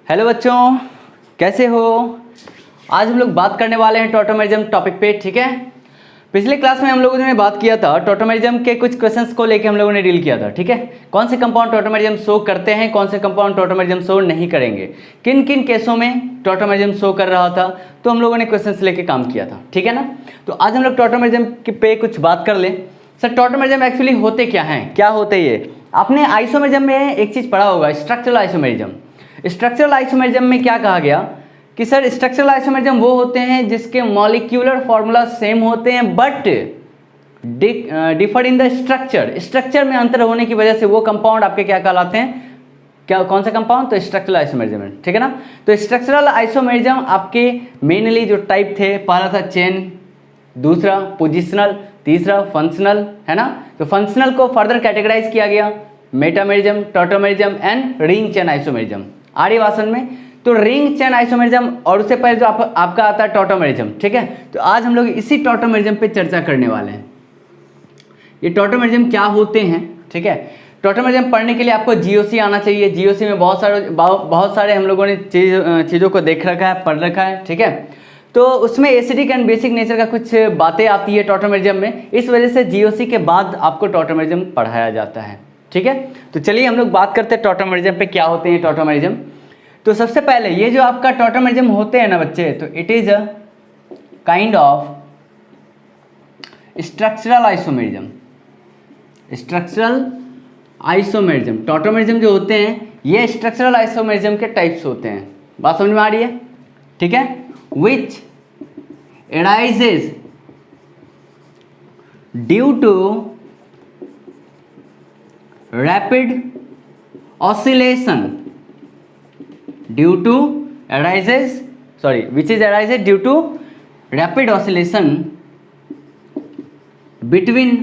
Hello बच्चों, कैसे हो। आज हम लोग बात करने वाले हैं टॉटोमेरिज्म टॉपिक पे। ठीक है, पिछले क्लास में हम लोगों ने बात किया था टॉटोमेरिज्म के कुछ क्वेश्चंस को लेके हम लोगों ने डील किया था। ठीक है, कौन से कंपाउंड टॉटोमेरिज्म शो करते हैं, कौन से कंपाउंड टॉटोमेरिज्म शो नहीं करेंगे, किन किन केसों में टॉटोमेरिज्म शो कर रहा था, तो हम लोगों ने क्वेश्चंस लेके काम किया था। ठीक है ना, तो आज हम लोग टॉटोमेरिज्म पे कुछ बात कर लें। सर टॉटोमेरिज्म एक्चुअली होते क्या हैं, क्या होते ये। आपने आइसोमेरिज्म में एक चीज़ पढ़ा होगा, स्ट्रक्चरल आइसोमेरिज्म। स्ट्रक्चरल आइसोमेरिज्म में क्या कहा गया कि सर स्ट्रक्चरल आइसोमेरिज्म वो होते हैं जिसके मॉलिक्यूलर फॉर्मूला सेम होते हैं but differ in the structure में अंतर होने की वजह से वो कंपाउंड आपके क्या कहलाते हैं, क्या कौन सा कंपाउंड, तो स्ट्रक्चरल आइसोमेरिज्म है। ठीक है ना, तो स्ट्रक्चरल आइसोमेरिज्म आपके मेनली जो टाइप थे, पहला था चेन, दूसरा पोजिशनल, तीसरा फंक्शनल, है ना। तो फंक्शनल को फर्दर कैटेगराइज किया गया metamerism, tautomerism and ring chain isomerism आर्य भाषण में। तो रिंग चेन आइसोमेरिज्म और उससे पहले जो आपका आता है टॉटोमेरिज्म। ठीक है, तो आज हम लोग इसी टॉटोमेरिज्म पे चर्चा करने वाले हैं। ये टॉटोमेरिज्म क्या होते हैं। ठीक है, टॉटोमेरिज्म पढ़ने के लिए आपको जीओसी आना चाहिए। जीओसी में बहुत सारे हम लोगों ने चीज़ों को देख रखा है, पढ़ रखा है। ठीक है, तो उसमें एसिडिक एंड बेसिक नेचर का कुछ बातें आती है टॉटोमेरिज्म में, इस वजह से जीओसी के बाद आपको टॉटोमेरिज्म पढ़ाया जाता है। ठीक है, तो चलिए हम लोग बात करते हैं टॉटोमेरिज्म पे क्या होते हैं टॉटोमेरिज्म। तो सबसे पहले ये जो आपका टॉटोमेरिज्म होते हैं ना बच्चे, तो it is a kind of structural isomerism. Structural isomerism, tautomerism जो होते हैं ये स्ट्रक्चरल आइसोमेरिज्म के टाइप्स होते हैं। बात समझ में आ रही है। ठीक है, विच arises due to rapid oscillation which arises due to rapid oscillation between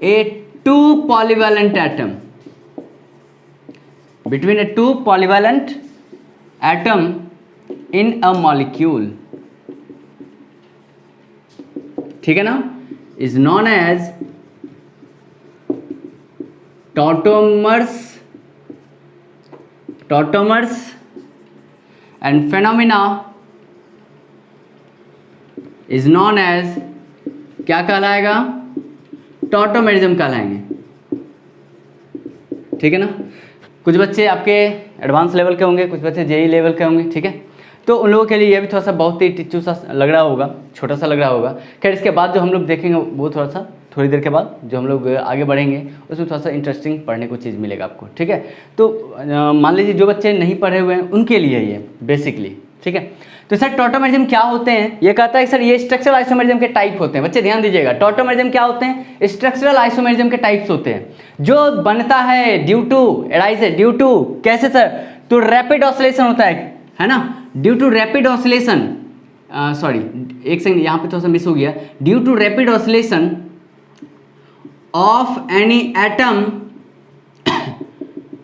a two polyvalent atom in a molecule, ठीक है ना, is known as tautomers and phenomena is known as क्या कहलाएगा, टॉटोमेरिज्म कहलाएंगे। ठीक है ना, कुछ बच्चे आपके एडवांस लेवल के होंगे, कुछ बच्चे जेई लेवल के होंगे। ठीक है, तो उन लोगों के लिए ये भी थोड़ा सा बहुत ही टिच्चू सा लग रहा होगा, छोटा सा लग रहा होगा। खैर इसके बाद जो हम लोग देखेंगे वो थोड़ी देर के बाद जो हम लोग आगे बढ़ेंगे उसमें थोड़ा सा इंटरेस्टिंग पढ़ने को चीज़ मिलेगा आपको। ठीक है, तो मान लीजिए जो बच्चे नहीं पढ़े हुए हैं उनके लिए ये बेसिकली। ठीक है, तो सर टॉटोमेरिज्म क्या होते हैं, ये कहता है सर ये स्ट्रक्चरल आइसोमेरिज्म के टाइप होते हैं। बच्चे ध्यान दीजिएगा, टॉटोमेरिज्म क्या होते हैं, स्ट्रक्चरल आइसोमेरिज्म के टाइप्स होते हैं जो बनता है ड्यू टू कैसे सर, तो रैपिड ऑसिलेशन होता है ना, due to rapid oscillation, sorry एक सेकंड यहाँ पे थोड़ा सा मिस हो गया, due to rapid oscillation of any atom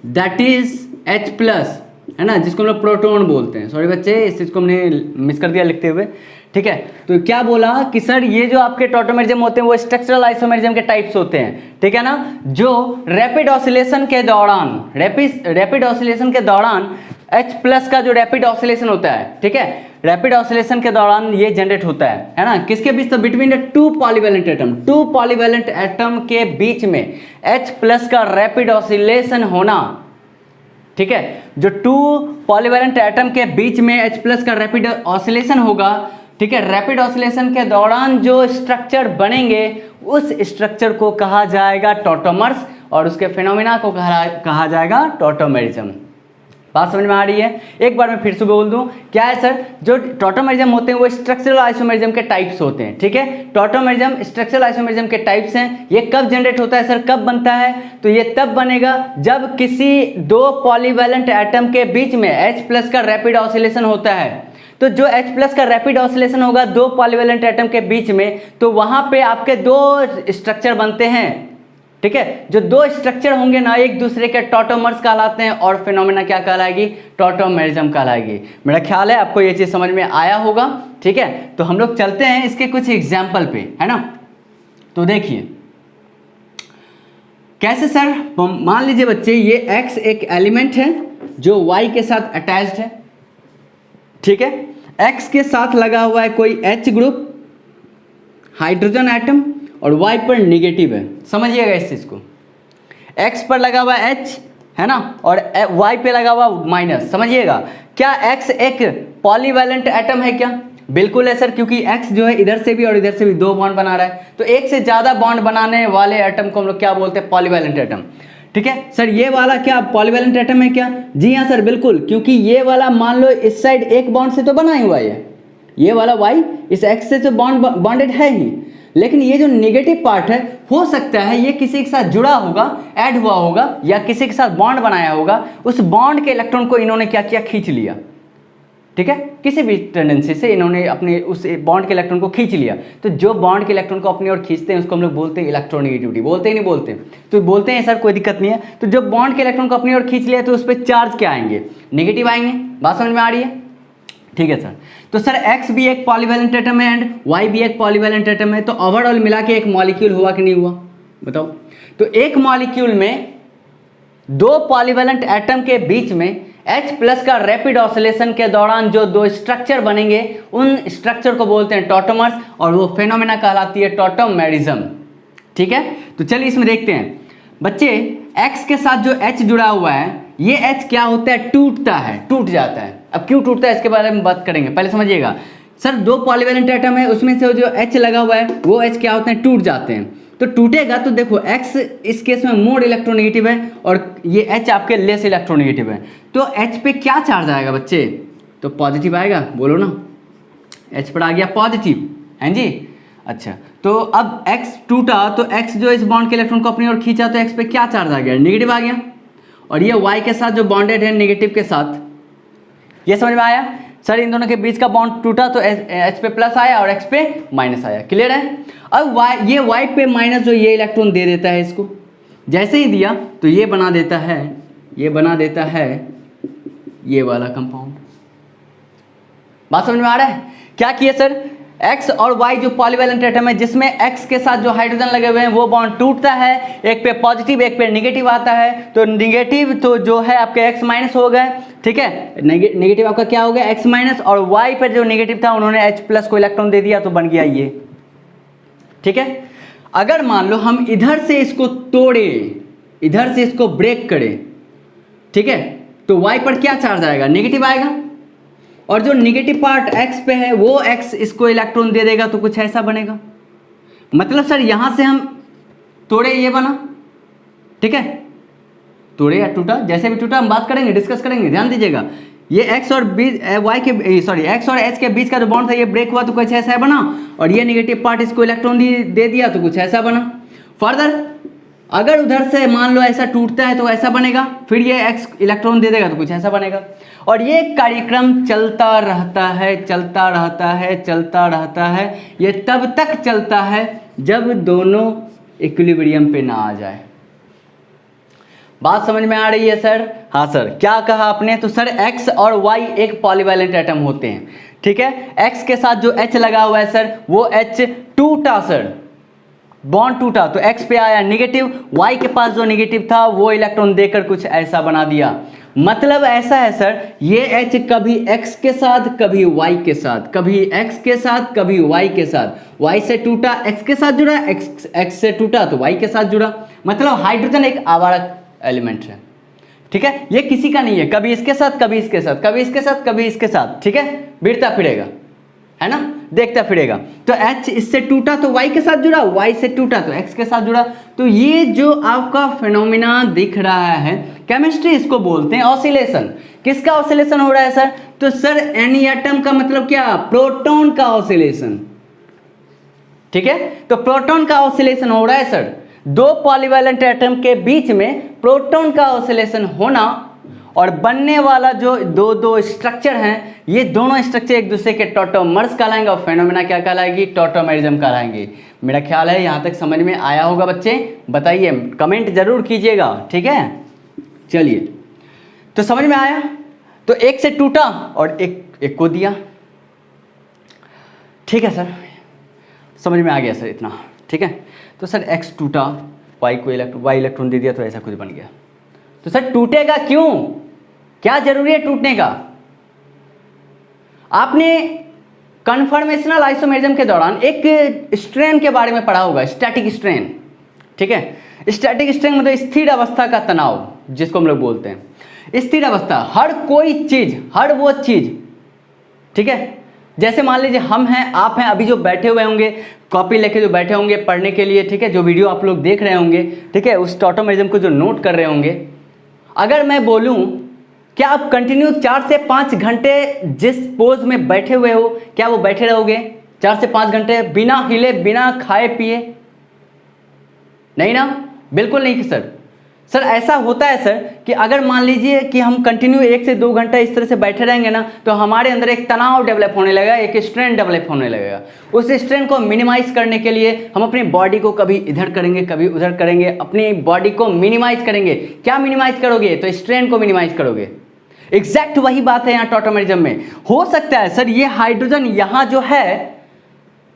that is H plus, है ना, जिसको हम लोग प्रोटॉन बोलते हैं। सॉरी बच्चे, इस चीज़ को हमने मिस कर दिया लिखते हुए। ठीक है, तो क्या बोला कि सर ये जो आपके टॉटोमेरिज्म होते हैं वो स्ट्रक्चरल आइसोमेरिज्म के टाइप्स होते हैं। ठीक है ना, जो रैपिड ऑसिलेशन के दौरान H प्लस का जो रैपिड ऑसिलेशन होता है, ठीक है, रैपिड ऑसिलेशन के दौरान ये जनरेट होता है ना, किसके बीच, तो between the two polyvalent atom के बीच में H प्लस का रैपिड ऑसिलेशन होना। ठीक है, जो टू पॉलीवैलेंट एटम के बीच में H प्लस का रैपिड ऑसिलेशन होगा। ठीक है, रैपिड ऑसिलेशन के दौरान जो स्ट्रक्चर बनेंगे उस स्ट्रक्चर को कहा जाएगा टॉटोमर्स और उसके फिनोमिना को कहा जाएगा टॉटोमेरिज्म। बात समझ में आ रही है। एक बार मैं फिर से बोल दूं, क्या है सर, जो टॉटोमेरिज्म होते हैं वो स्ट्रक्चरल आइसोमेरिज्म के टाइप्स होते हैं। ठीक है, टॉटोमेरिज्म स्ट्रक्चरल आइसोमेरिज्म के टाइप्स हैं। ये कब जनरेट होता है सर, कब बनता है, तो ये तब बनेगा जब किसी दो पॉलीवैलेंट एटम के बीच में H प्लस का रैपिड ऑसिलेशन होता है। तो जो H प्लस का रैपिड ऑसिलेशन होगा दो पॉलीवैलेंट एटम के बीच में, तो वहां पे आपके दो स्ट्रक्चर बनते हैं। ठीक है, जो दो स्ट्रक्चर होंगे ना एक दूसरे के टॉटोमर्स कहलाते हैं और फिनोमेना क्या कहलाएगी, टॉटोमेरिज्म कहलाएगी। मेरा ख्याल है आपको ये चीज समझ में आया होगा। ठीक है, तो हम लोग चलते हैं इसके कुछ एग्जाम्पल पे, है ना। तो देखिए कैसे सर, मान लीजिए बच्चे ये X एक एलिमेंट है, जो y के साथ अटैच्ड है, ठीक है। x के साथ लगा हुआ है कोई H ग्रुप हाइड्रोजन एटम और y पर निगेटिव है, समझिएगा इस चीज को। x पर लगा हुआ H है ना, और y पे लगा हुआ माइनस, समझिएगा। क्या x एक पॉलीवैलेंट एटम है क्या? बिल्कुल है सर, क्योंकि x जो है इधर से भी और इधर से भी 2 बॉन्ड बना रहा है, तो एक से ज्यादा बॉन्ड बनाने वाले एटम को हम लोग क्या बोलते हैं? पॉलीवैलेंट एटम, ठीक है सर। ये वाला क्या पॉलीवैलेंट एटम है क्या? जी हाँ सर, बिल्कुल, क्योंकि ये वाला मान लो इस साइड एक बॉन्ड से तो बना ही हुआ है, ये वाला y इस x से तो बॉन्डेड है ही, लेकिन ये जो नेगेटिव पार्ट है हो सकता है ये किसी के साथ जुड़ा होगा, ऐड हुआ होगा, या किसी के साथ बॉन्ड बनाया होगा, उस बॉन्ड के इलेक्ट्रॉन को इन्होंने क्या किया? खींच लिया, ठीक है। किसी भी टेंडेंसी से इन्होंने अपने उस बॉन्ड के इलेक्ट्रॉन को खींच लिया। तो जो बॉन्ड के इलेक्ट्रॉन को अपनी ओर खींचते हैं उसको हम लोग बोलते हैं इलेक्ट्रोनेगेटिविटी। बोलते ही नहीं बोलते? तो बोलते हैं सर, कोई दिक्कत नहीं है। तो जो बॉन्ड के इलेक्ट्रॉन को अपनी ओर खींच लिया तो उस पर चार्ज क्या आएंगे? नेगेटिव आएंगे। बात समझ में आ रही है? ठीक है सर। तो सर x भी एक पॉलीवैलेंट एटम है एंड y भी एक पॉलीवैलेंट एटम है, तो ओवरऑल मिला के एक मॉलिक्यूल हुआ कि नहीं हुआ? बताओ। तो एक मॉलिक्यूल में 2 पॉलीवैलेंट एटम के बीच में H प्लस का रैपिड ऑसिलेशन के दौरान जो 2 स्ट्रक्चर बनेंगे उन स्ट्रक्चर को बोलते हैं टॉटोमर्स, और वो फेनोमेना कहलाती है टॉटोमेरिज्म, ठीक है। तो चलिए इसमें देखते हैं बच्चे, X के साथ जो H जुड़ा हुआ है ये H क्या होता है? टूटता है, टूट जाता है। अब क्यों टूटता है इसके बारे में बात करेंगे, पहले समझिएगा सर। 2 पॉलीवैलेंट एटम है, उसमें से जो H लगा हुआ है वो H क्या होते हैं? टूट जाते हैं। तो टूटेगा तो देखो X इस केस में मोर इलेक्ट्रोनेगेटिव है और ये H आपके लेस इलेक्ट्रोनेगेटिव है, तो H पे क्या चार्ज आएगा बच्चे? तो पॉजिटिव आएगा, बोलो ना। H पर आ गया पॉजिटिव, हैं जी। अच्छा, तो अब X टूटा तो X जो इस बॉन्ड के इलेक्ट्रॉन को अपनी ओर खींचा तो X पे क्या चार्ज आ गया? नेगेटिव आ गया। और ये Y के साथ जो बॉन्डेड है नेगेटिव के साथ, ये समझ में आया सर? इन दोनों के बीच का बॉन्ड टूटा तो H पे प्लस आया और X पे माइनस आया, क्लियर है? अब ये Y पे माइनस जो ये इलेक्ट्रॉन दे देता है इसको, जैसे ही दिया तो ये बना देता है, ये बना देता है ये वाला कंपाउंड। बात समझ में आ रहा है? क्या किया सर? X और Y जो पॉलीवैलेंट एटम है जिसमें X के साथ जो हाइड्रोजन लगे हुए हैं वो बॉन्ड टूटता है, एक पे पॉजिटिव एक पे नेगेटिव आता है, तो नेगेटिव तो जो है आपके X माइनस हो गए, ठीक है। नेगेटिव आपका क्या हो गया? X माइनस, और Y पर जो नेगेटिव था उन्होंने H प्लस को इलेक्ट्रॉन दे दिया तो बन गया ये, ठीक है। अगर मान लो हम इधर से इसको तोड़े, इधर से इसको ब्रेक करें, ठीक है, तो Y पर क्या चार्ज आएगा? नेगेटिव आएगा, और जो नेगेटिव पार्ट X पे है वो X इसको इलेक्ट्रॉन दे देगा तो कुछ ऐसा बनेगा। मतलब सर यहां से हम तोड़े ये बना, ठीक है, तोड़े या टूटा, जैसे भी टूटा हम बात करेंगे, डिस्कस करेंगे, ध्यान दीजिएगा। ये X और X और H के बीच का जो बॉन्ड था ये ब्रेक हुआ तो कुछ ऐसा बना, और ये नेगेटिव पार्ट इसको इलेक्ट्रॉन दे दिया तो कुछ ऐसा बना। फर्दर अगर उधर से मान लो ऐसा टूटता है तो ऐसा बनेगा, फिर ये X इलेक्ट्रॉन दे देगा तो कुछ ऐसा बनेगा, और ये कार्यक्रम चलता रहता है, चलता रहता है, चलता रहता है। ये तब तक चलता है जब दोनों इक्विलिब्रियम पे ना आ जाए। बात समझ में आ रही है सर? हाँ सर। क्या कहा आपने? तो सर X और Y एक पॉलीवैलेंट एटम होते हैं, ठीक है। X के साथ जो H लगा हुआ है सर वो H टूटा सर, बॉन्ड टूटा तो X पे आया नेगेटिव, Y के पास जो नेगेटिव था वो इलेक्ट्रॉन देकर कुछ ऐसा बना दिया। मतलब ऐसा है सर, ये H कभी X के साथ कभी Y के साथ, कभी X के साथ कभी Y के साथ, Y से टूटा X के साथ जुड़ा, X से टूटा तो Y के साथ जुड़ा। मतलब हाइड्रोजन एक आवर्त एलिमेंट है, ठीक है। ये किसी का नहीं है, कभी इसके साथ कभी इसके साथ, कभी इसके साथ कभी इसके साथ, ठीक है, बिरता फिरेगा, है ना, देखता फिरेगा। तो H इससे टूटा तो Y के साथ जुड़ा, Y से टूटा तो X के साथ जुड़ा। तो ये जो आपका फिनोमिना दिख रहा है केमिस्ट्री इसको बोलते हैं ऑसिलेशन। किसका ऑसिलेशन हो रहा है सर? तो सर एनी एटम का मतलब क्या? प्रोटॉन का ऑसिलेशन, ठीक है। तो प्रोटॉन का ऑसिलेशन हो रहा है सर। 2 पॉलीवैलेंट एटम के बीच में प्रोटॉन का ऑसिलेशन होना और बनने वाला जो दो स्ट्रक्चर हैं, ये दोनों स्ट्रक्चर एक दूसरे के टॉटोमर्स कहलाएंगे और फेनोमेना क्या कहलाएगी? टॉटोमेरिज्म कहलाएंगे। मेरा ख्याल है यहाँ तक समझ में आया होगा बच्चे, बताइए, कमेंट जरूर कीजिएगा, ठीक है। चलिए, तो समझ में आया? तो एक से टूटा और एक को दिया, ठीक है सर, समझ में आ गया सर इतना, ठीक है। तो सर X टूटा, Y इलेक्ट्रॉन दे दिया तो ऐसा कुछ बन गया। तो सर टूटेगा क्यों? क्या जरूरी है टूटने का? आपने कन्फर्मेशनल आइसोमेरिज्म के दौरान एक स्ट्रेन के बारे में पढ़ा होगा, स्टैटिक स्ट्रेन, ठीक है। स्टैटिक स्ट्रेन मतलब स्थिर अवस्था का तनाव, जिसको हम लोग बोलते हैं स्थिर अवस्था। हर कोई चीज, हर वो चीज, ठीक है, जैसे मान लीजिए हम हैं, आप हैं, अभी जो बैठे हुए होंगे, कॉपी लेके जो बैठे होंगे पढ़ने के लिए, ठीक है, जो वीडियो आप लोग देख रहे होंगे, ठीक है, उस टॉटोमेरिज्म को जो नोट कर रहे होंगे, अगर मैं बोलूं क्या आप कंटिन्यू 4 से 5 घंटे जिस पोज में बैठे हुए हो, क्या वो बैठे रहोगे 4 से 5 घंटे बिना हिले, बिना खाए पिए? नहीं ना, बिल्कुल नहीं सर। सर ऐसा होता है सर कि अगर मान लीजिए कि हम कंटिन्यू 1 से 2 घंटा इस तरह से बैठे रहेंगे ना, तो हमारे अंदर एक तनाव डेवलप होने लगेगा, एक स्ट्रेन डेवलप होने लगेगा। उस स्ट्रेन को मिनिमाइज करने के लिए हम अपनी बॉडी को कभी इधर करेंगे, कभी उधर करेंगे, अपनी बॉडी को मिनिमाइज करेंगे। क्या मिनिमाइज करोगे? तो स्ट्रेन को मिनिमाइज करोगे। एग्जैक्ट वही बात है यहाँ टॉटोमेरिज्म में। हो सकता है सर ये हाइड्रोजन यहाँ जो है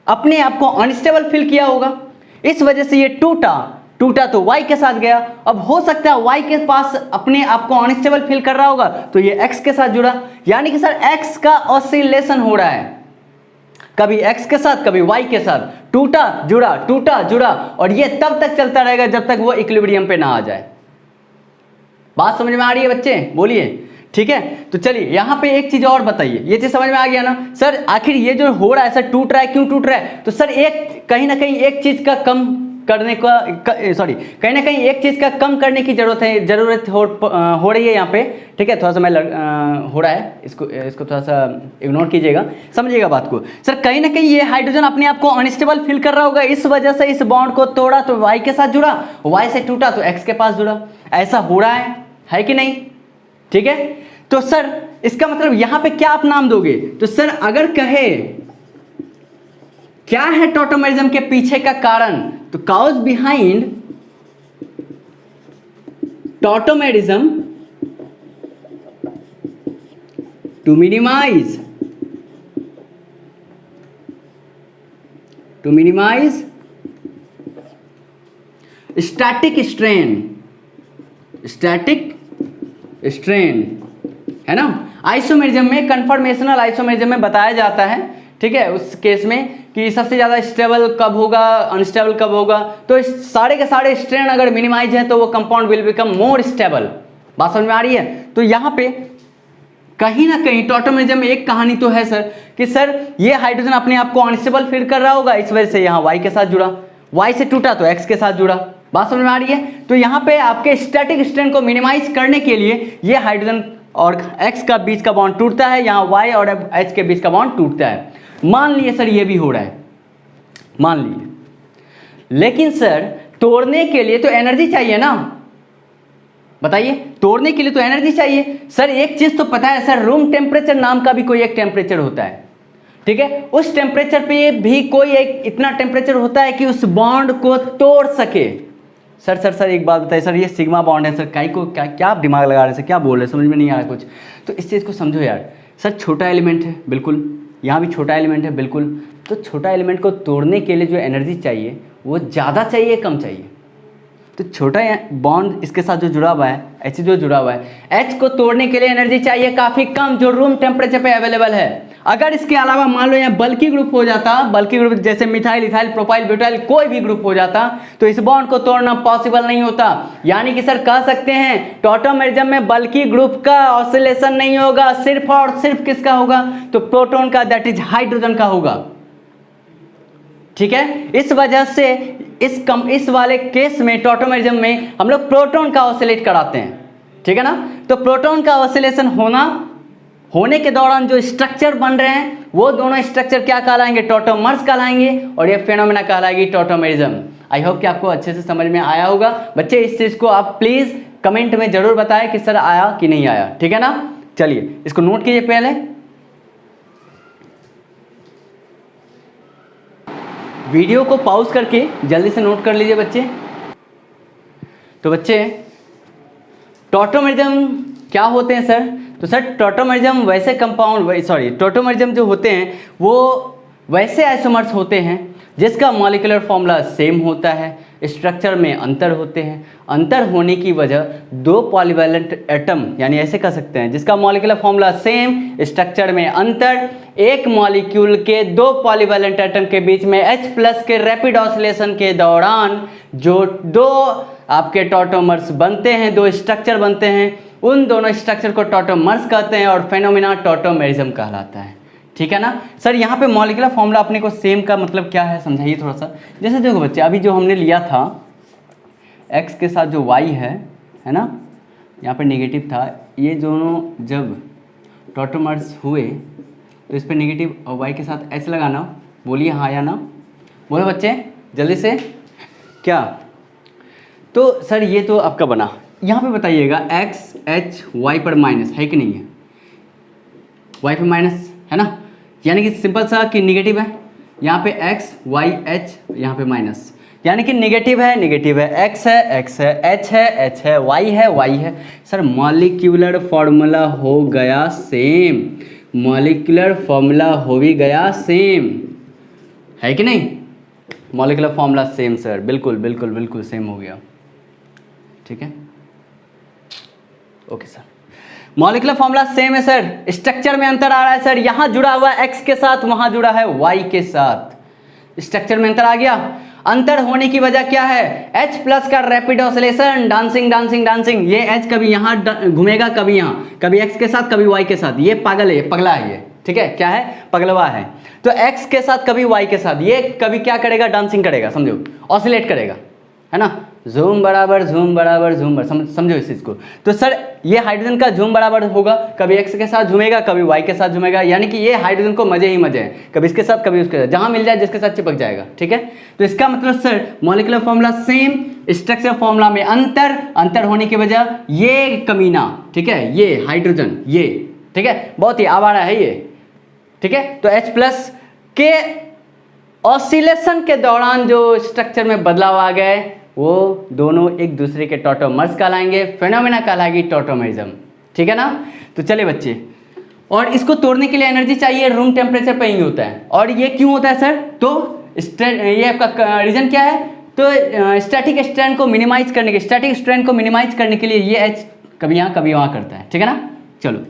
अपने आप को अनस्टेबल फील किया होगा, इस वजह से ये टूटा तो y के साथ गया। अब हो सकता है y के पास अपने आप को अनस्टेबल फील कर रहा होगा, तो ये x के साथ जुड़ा, यानी कि सर x का ऑसिलेशन हो रहा है, कभी x के साथ कभी y के साथ, टूटा जुड़ा, और ये तब तक चलता रहेगा जब तक वो इक्विलिब्रियम पे ना आ जाए। बात समझ में आ रही है बच्चे? बोलिए, ठीक है। तो चलिए यहाँ पे एक चीज और बताइए, ये चीज समझ में आ गया ना सर? आखिर ये जो हो रहा है सर, टूट रहा है, क्यों टूट रहा है? तो सर एक कहीं ना कहीं एक चीज का कम करने का कहीं ना कहीं एक चीज का कम करने की जरूरत हो रही है यहाँ पे, ठीक है। थोड़ा सा मैं हो रहा है, इसको थोड़ा सा इग्नोर कीजिएगा, समझिएगा बात को। सर कहीं ना कहीं ये हाइड्रोजन अपने आप को अनस्टेबल फील कर रहा होगा, इस वजह से इस बॉन्ड को तोड़ा तो y के साथ जुड़ा, y से टूटा तो x के पास जुड़ा। ऐसा हो रहा है कि नहीं? ठीक है। तो सर इसका मतलब यहां पे क्या आप नाम दोगे? तो सर अगर कहे क्या है टॉटोमेरिज्म के पीछे का कारण, तो cause behind tautomerism to minimize static strain है ना। आइसोमेरिज्म में, कन्फर्मेशनल आइसोमेरिज्म में बताया जाता है, ठीक है, उस केस में कि सबसे ज्यादा स्टेबल कब होगा, अनस्टेबल कब होगा। तो सारे के सारे स्ट्रेन अगर मिनिमाइज है तो वो compound will become more stable. बात समझ में आ रही है? तो यहाँ पे कहीं ना कहीं टॉटोमेरिज्म में एक कहानी तो है सर कि सर ये हाइड्रोजन अपने आप को अनस्टेबल फील कर रहा होगा, इस वजह से यहाँ y के साथ जुड़ा, y से टूटा तो x के साथ जुड़ा। बात समझ में आ रही है? तो यहाँ पे आपके स्टैटिक स्ट्रेन को मिनिमाइज करने के लिए ये हाइड्रोजन और x का बीच का बॉन्ड टूटता है, यहाँ y और h के बीच का बॉन्ड टूटता है। मान लिए सर ये भी हो रहा है, मान लिए, लेकिन सर तोड़ने के लिए तो एनर्जी चाहिए ना, बताइए, तोड़ने के लिए तो एनर्जी चाहिए। सर एक चीज तो पता है सर, रूम टेम्परेचर नाम का भी कोई एक टेम्परेचर होता है, ठीक है। उस टेम्परेचर पे भी कोई एक इतना टेम्परेचर होता है कि उस बॉन्ड को तोड़ सके। सर एक बात बताइए सर, ये सिग्मा बॉन्ड है सर, काई को क्या आप दिमाग लगा रहे हैं सर, क्या बोल रहे हैं, समझ में नहीं आ रहा कुछ। तो इस चीज़ को समझो यार। सर छोटा एलिमेंट है, बिल्कुल, यहाँ भी छोटा एलिमेंट है, बिल्कुल। तो छोटा एलिमेंट को तोड़ने के लिए जो एनर्जी चाहिए वो ज़्यादा चाहिए, कम चाहिए? तो छोटा बॉन्ड इसके साथ जो जुड़ा हुआ है, H जो जुड़ा हुआ है, H को तोड़ने के लिए एनर्जी चाहिए काफ़ी कम, जो रूम टेम्परेचर पे अवेलेबल है। अगर इसके अलावा मान लो यहाँ बल्की ग्रुप हो जाता, बल्की ग्रुप जैसे मिथाइल, इथाइल, प्रोपाइल, ब्यूटाइल, कोई भी ग्रुप हो जाता, तो इस बॉन्ड को तोड़ना पॉसिबल नहीं होता। यानी कि सर कह सकते हैं टॉटोमेरिज्म में बल्की ग्रुप का ऑसिलेशन नहीं होगा, सिर्फ और सिर्फ किसका होगा? तो प्रोटॉन का, दैट इज हाइड्रोजन का होगा, ठीक है। इस वजह से इस वाले केस में टॉटोमेरिज्म में हम लोग प्रोटॉन का ऑसिलेट कराते हैं, ठीक है ना। तो प्रोटॉन का ऑसिलेशन होने के दौरान जो स्ट्रक्चर बन रहे हैं वो दोनों स्ट्रक्चर क्या कहलाएंगे? टॉटोमर्स कहलाएंगे, और ये फेनोमेना कहलाएगी टॉटोमेरिज्म। आई होप कि आपको अच्छे से समझ में आया होगा बच्चे। इस चीज को आप प्लीज कमेंट में जरूर बताएं कि सर आया कि नहीं आया, ठीक है ना। चलिए इसको नोट कीजिए, पहले वीडियो को पॉज करके जल्दी से नोट कर लीजिए बच्चे। तो बच्चे टॉटोमेरिज्म क्या होते हैं सर? तो सर टॉटोमेरिज्म वैसे कंपाउंड टॉटोमेरिज्म जो होते हैं वो वैसे आइसोमर्स होते हैं जिसका मॉलिक्यूलर फॉर्मूला सेम होता है, स्ट्रक्चर में अंतर होते हैं। अंतर होने की वजह दो पॉलीवैलेंट एटम, यानी ऐसे कह सकते हैं, जिसका मॉलिक्यूलर फॉर्मूला सेम, स्ट्रक्चर में अंतर, एक मॉलिक्यूल के दो पॉलीवैलेंट एटम के बीच में H+ के रैपिड ऑसिलेशन के दौरान जो दो आपके टॉटोमर्स बनते हैं, दो स्ट्रक्चर बनते हैं, उन दोनों स्ट्रक्चर को टॉटोमर्स कहते हैं और फेनोमेना टॉटोमेरिज्म कहलाता है। ठीक है ना सर। यहाँ पे मॉलिक्यूलर फॉर्मूला अपने को सेम का मतलब क्या है समझाइए थोड़ा सा। जैसे देखो बच्चे, अभी जो हमने लिया था x के साथ जो y है ना, यहाँ पे नेगेटिव था, ये दोनों जब टॉटोमर्स हुए तो इस पर नेगेटिव और y के साथ h लगाना। बोलिए हाँ या ना, बोलो बच्चे जल्दी से। क्या तो सर ये तो आपका बना, यहाँ पे बताइएगा x h y पर माइनस है कि नहीं है, y पे माइनस है ना, यानी कि सिंपल सा कि निगेटिव है। यहाँ पे x y h, यहाँ पे माइनस, यानी कि निगेटिव है x है h है y है। सर मॉलिक्यूलर फॉर्मूला हो गया सेम, मॉलिक्यूलर फॉर्मूला हो भी गया सेम, है कि नहीं। मॉलिक्यूलर फॉर्मूला सेम सर, बिल्कुल सेम हो गया। ठीक है, okay sir. Molecular formula same है सर, स्ट्रक्चर में अंतर आ रहा है सर, यहां जुड़ा हुआ है x के साथ, वहां जुड़ा है y के साथ, स्ट्रक्चर में अंतर आ गया। अंतर होने की वजह क्या है, H+ का रैपिड ऑसिलेशन, डांसिंग, ये H कभी यहां घूमेगा, कभी यहां, कभी x के साथ कभी y के साथ। ये पागल है, ये पगला है, ये ठीक है, क्या है, पगलवा है। तो x के साथ कभी y के साथ, ये कभी क्या करेगा, डांसिंग करेगा, समझो, ऑसिलेट करेगा, है ना, झूम बराबर समझो इस चीज को। तो सर ये हाइड्रोजन का झूम बराबर होगा, कभी x के साथ झूमेगा, कभी y के साथ झूमेगा, यानी कि ये हाइड्रोजन को मजे ही मजे हैं, कभी इसके साथ कभी उसके साथ, जहां मिल जाए जिसके साथ चिपक जाएगा। ठीक है, तो इसका मतलब sir molecular formula same, structure formula में अंतर होने की वजह ये कमीना, ठीक है, ये हाइड्रोजन, ये ठीक है, बहुत ही आवारा है ये। ठीक है, तो H+ के ऑसिलेशन के दौरान जो स्ट्रक्चर में बदलाव आ गए, वो दोनों एक दूसरे के टॉटोमर्स कहलाएंगे, फेनोमेना कहलाएगी टॉटोमेरिज्म। ठीक है ना। तो चले बच्चे, और इसको तोड़ने के लिए एनर्जी चाहिए, रूम टेम्परेचर पे ही होता है। और ये क्यों होता है सर, तो ये आपका रीजन क्या है, तो स्टैटिक स्ट्रेन को मिनिमाइज करने के, स्टैटिक स्ट्रेन को मिनिमाइज करने के लिए ये H कभी यहाँ कभी वहाँ करता है। ठीक है ना। चलो,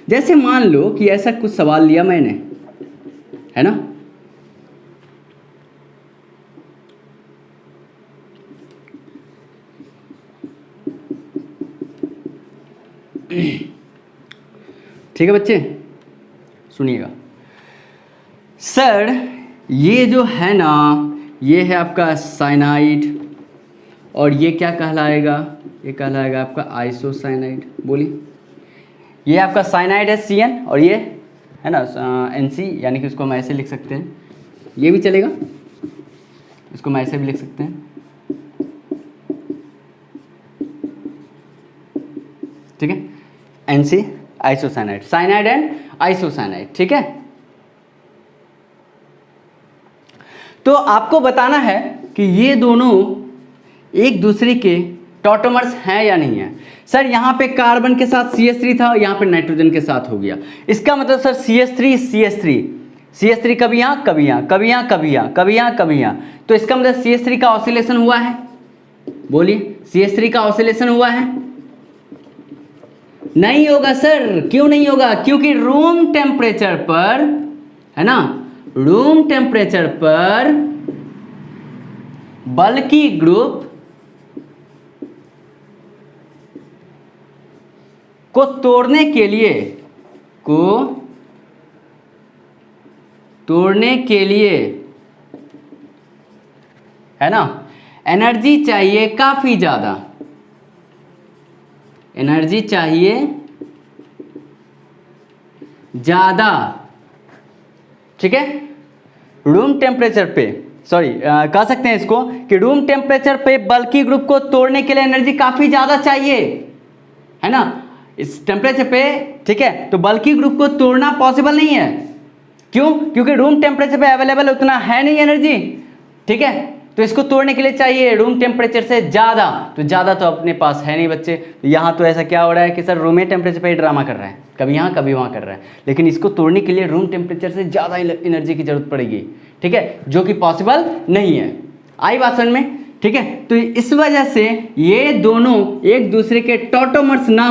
जैसे मान लो कि ऐसा कुछ सवाल लिया मैंने, है ना, ठीक है बच्चे, सुनिएगा। सर ये जो है ना, ये है आपका साइनाइड, और ये क्या कहलाएगा, ये कहलाएगा आपका आइसोसाइनाइड। बोलिए, ये आपका साइनाइड है CN, और ये है ना NC, यानी कि उसको हम ऐसे लिख सकते हैं, ये भी चलेगा, इसको हम ऐसे भी लिख सकते हैं। ठीक है, NC isocyanide, cyanide and isocyanide. ठीक है, तो आपको बताना है कि ये दोनों एक दूसरे के टॉटोमर्स हैं या नहीं है। सर यहाँ पे कार्बन के साथ CH3 था, यहाँ पे नाइट्रोजन के साथ हो गया, इसका मतलब सर CH3 कभी यहाँ कभी यहाँ, कभी यहाँ कभी यहाँ, कभी यहाँ कभी यहाँ, तो इसका मतलब CH3 का ऑसिलेशन हुआ है। बोलिए, CH3 का ऑसिलेशन हुआ है? नहीं होगा सर, क्यों नहीं होगा, क्योंकि रूम टेम्परेचर पर, है ना, रूम टेम्परेचर पर बल्की ग्रुप को तोड़ने के लिए है ना, एनर्जी चाहिए काफी ज्यादा, एनर्जी चाहिए ज्यादा। ठीक है, रूम टेम्परेचर पे, सॉरी कह सकते हैं इसको कि रूम टेम्परेचर पे बल्की ग्रुप को तोड़ने के लिए एनर्जी काफी ज्यादा चाहिए, है ना, इस टेम्परेचर पे। ठीक है, तो बल्की ग्रुप को तोड़ना पॉसिबल नहीं है। क्यों? क्योंकि रूम टेम्परेचर पे अवेलेबल उतना है नहीं एनर्जी। ठीक है, तो इसको तोड़ने के लिए चाहिए रूम टेम्परेचर से ज़्यादा, तो ज़्यादा तो अपने पास है नहीं बच्चे। तो यहाँ तो ऐसा क्या हो रहा है कि सर रूम टेम्परेचर पे ही ड्रामा कर रहा है, कभी यहाँ कभी वहाँ कर रहा है, लेकिन इसको तोड़ने के लिए रूम टेम्परेचर से ज़्यादा एनर्जी की जरूरत पड़ेगी, ठीक है, जो कि पॉसिबल नहीं है। आई बात समझ में, ठीक है। तो इस वजह से ये दोनों एक दूसरे के टॉटोमर्स ना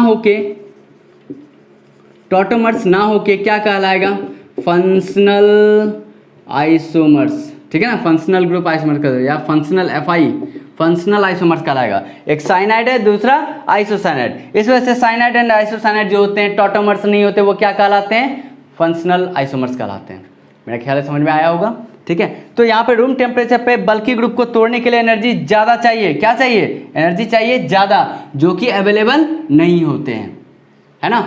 होके क्या कहलाएगा, फंक्शनल आइसोमर्स, ठीक है ना, फंक्शनल ग्रुप आइसोमर्स का या फंक्शनल एफआई, फंक्शनल आइसोमर्स कहलाएगा। एक साइनाइड है, दूसरा आइसोसाइनाइड। इस वजह से साइनाइड एंड आइसोसाइनाइड जो होते हैं टॉटोमर्स नहीं होते, वो क्या कहलाते हैं, फंक्शनल आइसोमर्स कहलाते हैं। मेरा ख्याल है समझ में आया होगा, ठीक है। तो यहाँ पे रूम टेम्परेचर पे बल्की ग्रुप को तोड़ने के लिए एनर्जी ज़्यादा चाहिए, क्या चाहिए, एनर्जी चाहिए ज़्यादा, जो कि अवेलेबल नहीं होते हैं, है ना।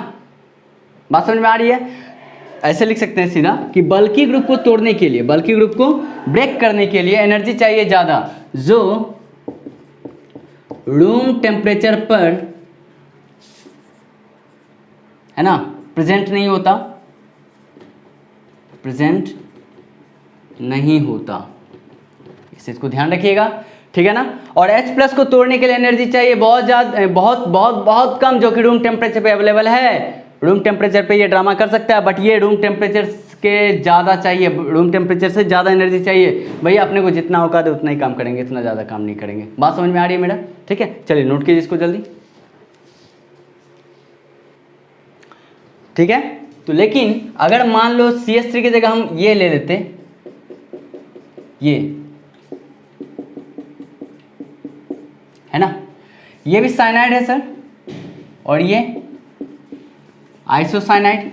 बात समझ में आ रही है। ऐसे लिख सकते हैं सीधा कि बल्की ग्रुप को तोड़ने के लिए, बल्की ग्रुप को ब्रेक करने के लिए एनर्जी चाहिए ज़्यादा, जो रूम टेम्परेचर पर, है ना, प्रेजेंट नहीं होता, इस चीज को ध्यान रखिएगा, ठीक है ना। और H+ को तोड़ने के लिए एनर्जी चाहिए बहुत ज़्यादा, बहुत कम, जो कि रूम टेम्परेचर पे अवेलेबल है। रूम टेम्परेचर पे ये ड्रामा कर सकता है, बट ये रूम टेम्परेचर के ज़्यादा चाहिए, रूम टेम्परेचर से ज़्यादा एनर्जी चाहिए। भैया अपने को जितना औकात है उतना ही काम करेंगे, इतना ज़्यादा काम नहीं करेंगे। बात समझ में आ रही है मेरा, ठीक है। चलिए नोट कीजिए इसको जल्दी, ठीक है। तो लेकिन अगर मान लो CH3 की जगह हम ये ले लेते, ये है ना, ये भी साइनाइड है सर, और ये isocyanide.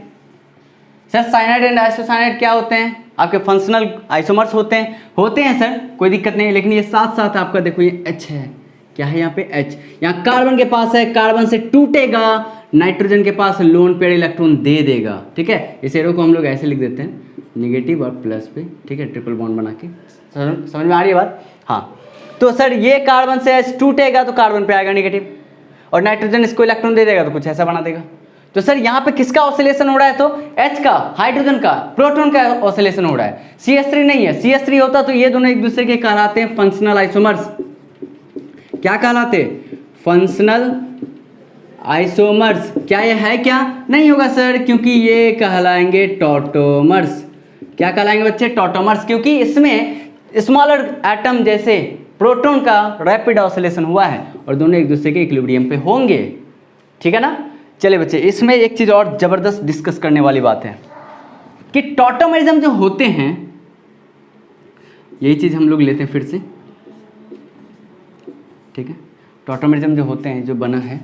Sir cyanide and isocyanide क्या होते हैं, आपके फंक्शनल आइसोमर्स होते हैं सर, कोई दिक्कत नहीं है। लेकिन ये साथ साथ आपका देखो ये H है, क्या है यहाँ पे H, यहाँ कार्बन के पास है, कार्बन से टूटेगा, नाइट्रोजन के पास लोन पेयर इलेक्ट्रॉन दे देगा, ठीक है। इस एरो को हम लोग ऐसे लिख देते हैं, निगेटिव और प्लस पे, ठीक है, ट्रिपल बॉन्ड बना के। समझ में आ रही है बात, हाँ। तो सर ये कार्बन से H टूटेगा तो कार्बन पे आएगा निगेटिव, और नाइट्रोजन इसको इलेक्ट्रॉन दे देगा तो कुछ ऐसा बना देगा। तो सर यहाँ पे किसका ऑसिलेशन हो रहा है, तो H का, हाइड्रोजन का, प्रोटॉन का ऑसिलेशन हो रहा है, CH3 नहीं है। CH3 होता तो ये दोनों एक दूसरे के कहलाते हैं फंक्शनल आइसोमर्स। क्या कहलाते, फंक्शनल आइसोमर्स। क्या ये है, क्या नहीं होगा सर, क्योंकि ये कहलाएंगे टॉटोमर्स। क्या कहलाएंगे बच्चे, टॉटोमर्स, क्योंकि इसमें स्मॉलर एटम जैसे प्रोटॉन का रैपिड ऑसिलेशन हुआ है और दोनों एक दूसरे के इक्विलिब्रियम पे होंगे, ठीक है ना। चलिए बच्चे, इसमें एक चीज़ और ज़बरदस्त डिस्कस करने वाली बात है कि टॉटोमेरिज्म जो होते हैं, यही चीज़ हम लोग लेते हैं फिर से, ठीक है। टॉटोमेरिज्म जो होते हैं, जो बना है,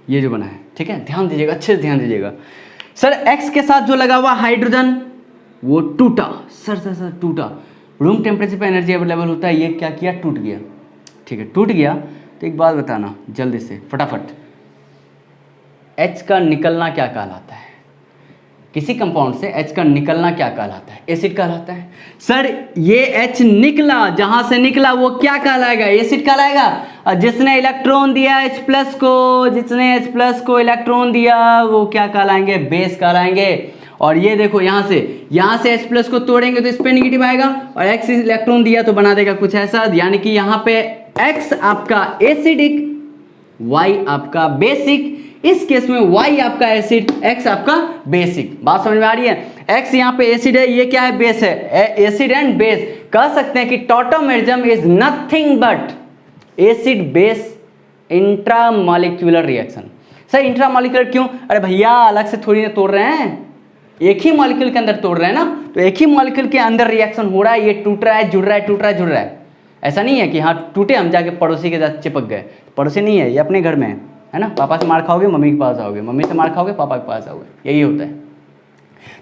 ये जो बना है, ठीक है, ध्यान दीजिएगा, अच्छे से ध्यान दीजिएगा। सर X के साथ जो लगा हुआ हाइड्रोजन वो टूटा, सर टूटा, रूम टेम्परेचर पे एनर्जी अवेलेबल होता है, ये क्या किया, टूट गया, ठीक है, टूट गया। तो एक बात बताना जल्दी से फटाफट, H का निकलना क्या कहलाता है, किसी कंपाउंड से H का निकलना क्या कहलाता है, एसिड कहलाता है। सर ये H निकला, जहां से निकला वो क्या कहलाएगा, एसिड कहलाएगा। और जिसने इलेक्ट्रॉन दिया H+ को, जिसने H+ को इलेक्ट्रॉन दिया वो क्या कहलाएंगे, बेस कहलाएंगे। और ये देखो यहाँ से H+ को तोड़ेंगे तो इस पे नेगेटिव आएगा, और X इलेक्ट्रॉन दिया तो बना देगा कुछ ऐसा, यानी कि यहाँ पे X आपका एसिडिक, Y आपका बेसिक, इस केस में Y आपका एसिड, X आपका बेसिक। बात समझ में आ रही है। X यहाँ पे एसिड है, ये क्या है, बेस है, एसिड एंड बेस। कह सकते हैं कि tautomerism is nothing but acid base intramolecular reaction. Sir intramolecular क्यों, अरे भैया अलग से थोड़ी ना तोड़ रहे हैं, एक ही मॉलिक्यूल के अंदर तोड़ रहे हैं ना, तो एक ही मॉलिक्यूल के अंदर रिएक्शन हो रहा है, ये टूट रहा है, जुड़ रहा है, टूट रहा है, जुड़ रहा है। ऐसा नहीं है कि हाँ टूटे हम जाके पड़ोसी के साथ चिपक गए, पड़ोसी नहीं है, ये अपने घर में है ना। पापा से मार खाओगे मम्मी के पास आओगे, मम्मी से मार खाओगे पापा के पास आओगे, यही होता है।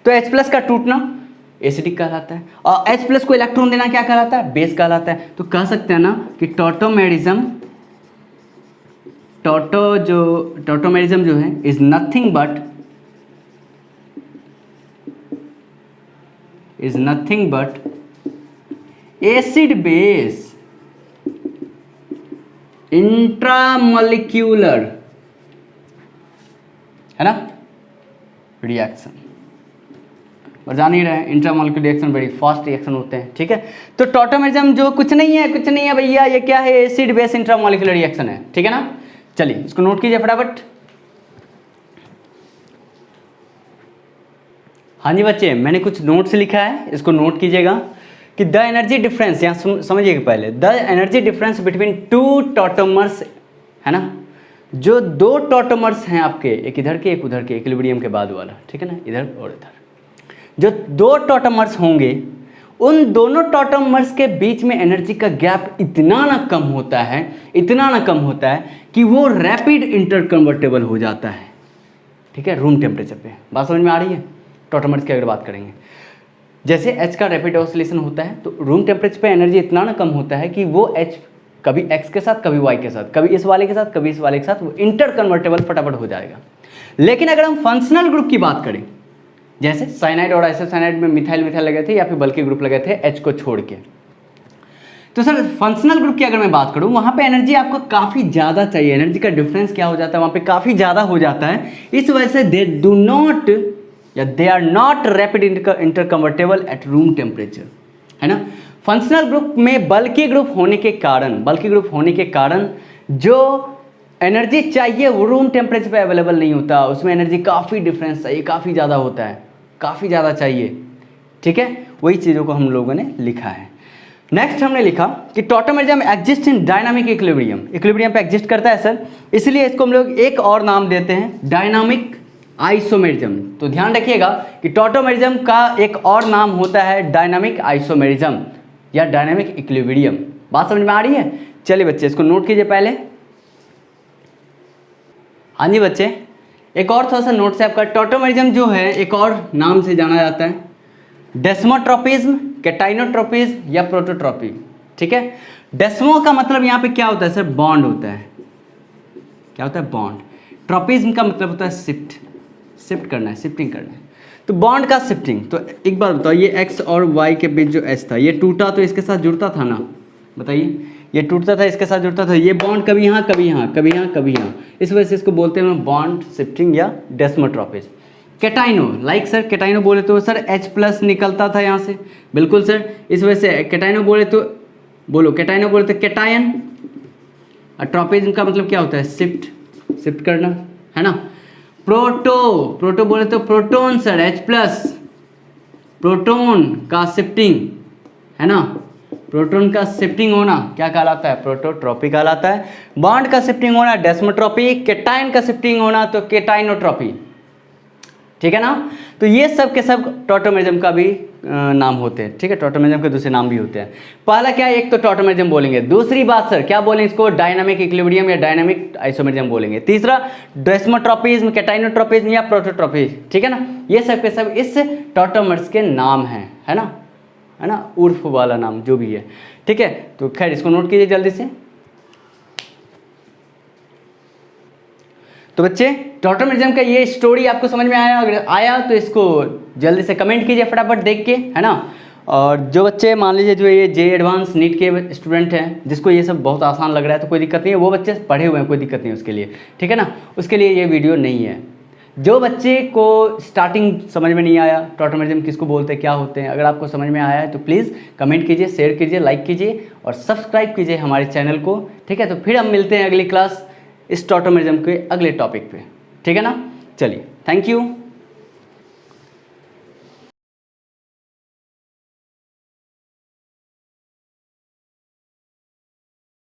तो H+ का टूटना एसिडिक कहलाता है, और H+ को इलेक्ट्रॉन देना क्या कहलाता है, बेस कहलाता है। तो कह सकते हैं ना कि टॉटोमेरिज्म जो है is nothing but acid base intramolecular, है ना, रिएक्शन। और जान ही रहे हैं इंट्रामॉलिक्यूलर रिएक्शन बड़ी फास्ट रिएक्शन होते हैं, ठीक है। तो टॉटोमेरिज्म जो कुछ नहीं है भैया, ये क्या है, एसिड बेस इंट्रामॉलिक्यूलर रिएक्शन है, ठीक है ना। चलिए इसको नोट कीजिए फटाफट। हाँ जी बच्चे, मैंने कुछ नोट्स लिखा है, इसको नोट कीजिएगा कि द एनर्जी डिफरेंस, यहाँ समझिएगा पहले, the energy difference between two tautomers, है ना, जो दो टॉटोमर्स हैं आपके, एक इधर के एक उधर के, इक्विलिब्रियम के बाद वाला, ठीक है ना, इधर और इधर, जो दो टॉटोमर्स होंगे उन दोनों टॉटोमर्स के बीच में एनर्जी का गैप इतना ना कम होता है, इतना ना कम होता है कि वो रैपिड इंटरकन्वर्टेबल हो जाता है, ठीक है, रूम टेम्परेचर पे। बात समझ में आ रही है। टॉटोमर्स की अगर बात करेंगे, जैसे H का रैपिड ऑसिलेशन होता है तो रूम टेम्परेचर पे एनर्जी इतना ना कम होता है कि वो H कभी X के साथ, कभी Y के साथ, कभी इस वाले के साथ, कभी इस वाले के साथ, वो इंटर कन्वर्टेबल फटाफट हो जाएगा। लेकिन अगर हम फंक्शनल ग्रुप की बात करें, जैसे साइनाइड और आइसोसाइनाइड में मिथाइल लगे थे या फिर बल्कि ग्रुप लगे थे H को छोड़ के, तो सर फंक्शनल ग्रुप की अगर मैं बात करूं, वहां पे एनर्जी आपको काफ़ी ज़्यादा चाहिए, एनर्जी का डिफरेंस क्या हो जाता है वहां पे, काफ़ी ज़्यादा हो जाता है। इस वजह से they are not rapid interconvertible at room temperature, है ना। फंक्शनल ग्रुप में बल्कि ग्रुप होने के कारण जो एनर्जी चाहिए वो रूम टेम्परेचर पे अवेलेबल नहीं होता, उसमें एनर्जी काफ़ी डिफरेंस चाहिए, काफ़ी ज़्यादा होता है, काफ़ी ज़्यादा चाहिए, ठीक है। वही चीज़ों को हम लोगों ने लिखा है। नेक्स्ट हमने लिखा कि tautomerism exist in dynamic equilibrium पे एग्जिस्ट करता है सर, इसलिए इसको हम लोग एक और नाम देते हैं डायनामिक आइसोमेरिज्म। तो ध्यान रखिएगा कि टॉटोमेरिज्म का एक और नाम होता है डायनामिक आइसोमेरिज्म या डायनामिक इक्विलिब्रियम। बात समझ में आ रही है। चलिए बच्चे इसको नोट कीजिए पहले। हाँ जी बच्चे, एक और थोड़ा सा नोट से आपका, टॉटोमेरिज्म जो है एक और नाम से जाना जाता है डेस्मोट्रोपिज्म, कैटाइनोट्रोपिज्म या प्रोटोट्रोपी, ठीक है। डेस्मो का मतलब यहाँ पे क्या होता है सर, बॉन्ड होता है, क्या होता है, बॉन्ड। ट्रोपिज्म का मतलब होता है शिफ्ट करना है, शिफ्टिंग करना है, तो बॉन्ड का शिफ्टिंग। तो एक बार बताओ, ये एक्स और वाई के बीच जो एच था ये टूटा तो इसके साथ जुड़ता था ना, बताइए, ये टूटता था इसके साथ जुड़ता था, ये बॉन्ड कभी यहाँ कभी यहाँ, कभी यहाँ कभी यहाँ, इस वजह से इसको बोलते हैं बॉन्ड शिफ्टिंग या डेस्मोट्रोपिज्म। कैटाइनो, लाइक सर कैटाइनो बोले तो सर H+ निकलता था यहाँ से, बिल्कुल सर, इस वजह से कैटाइनो बोले तो बोलो, कैटाइनो बोले तो कैटायन। और ट्रोपिज्म का मतलब क्या होता है, शिफ्ट करना, है ना। प्रोटो बोले तो प्रोटोन सर, H+, प्रोटोन का शिफ्टिंग, है ना, प्रोटोन का शिफ्टिंग होना क्या कहलाता है, प्रोटोट्रॉपी कहलाता है। बॉन्ड का शिफ्टिंग होना डेस्मोट्रॉपी, कैटायन का शिफ्टिंग होना तो कैटाइनोट्रॉपी, ठीक है ना। तो ये सब के सब टॉटोमेरिज्म का भी नाम होते हैं, ठीक है, टॉटोमेरिज्म के दूसरे नाम भी होते हैं। पहला क्या है, एक तो टॉटोमेरिज्म बोलेंगे, दूसरी बात सर क्या बोलेंगे इसको, डायनामिक इक्विलिब्रियम या डायनामिक आइसोमेरिज्म बोलेंगे, तीसरा डेस्मोट्रोपिज्म, कैटाइनोट्रोपिज्म या प्रोटोट्रोपिज्म, ठीक है ना। ये सब के सब इस टॉटोमर्स के नाम हैं, है ना, उर्फ वाला नाम जो भी है, ठीक है। तो खैर इसको नोट कीजिए जल्दी से। तो बच्चे टॉटोमेरिज्म का ये स्टोरी आपको समझ में आया, अगर आया तो इसको जल्दी से कमेंट कीजिए फटाफट देख के, है ना। और जो बच्चे मान लीजिए जो ये जे एडवांस नीट के स्टूडेंट हैं, जिसको ये सब बहुत आसान लग रहा है तो कोई दिक्कत नहीं है, वो बच्चे पढ़े हुए हैं, कोई दिक्कत नहीं है उसके लिए, ठीक है ना, उसके लिए ये वीडियो नहीं है। जो बच्चे को स्टार्टिंग समझ में नहीं आया टॉटोमेरिज्म किसको बोलते हैं, क्या होते हैं, अगर आपको समझ में आया है तो प्लीज़ कमेंट कीजिए, शेयर कीजिए, लाइक कीजिए और सब्सक्राइब कीजिए हमारे चैनल को, ठीक है। तो फिर हम मिलते हैं अगली क्लास इस टॉटोमेरिज्म के अगले टॉपिक पे, ठीक है ना। चलिए, थैंक यू।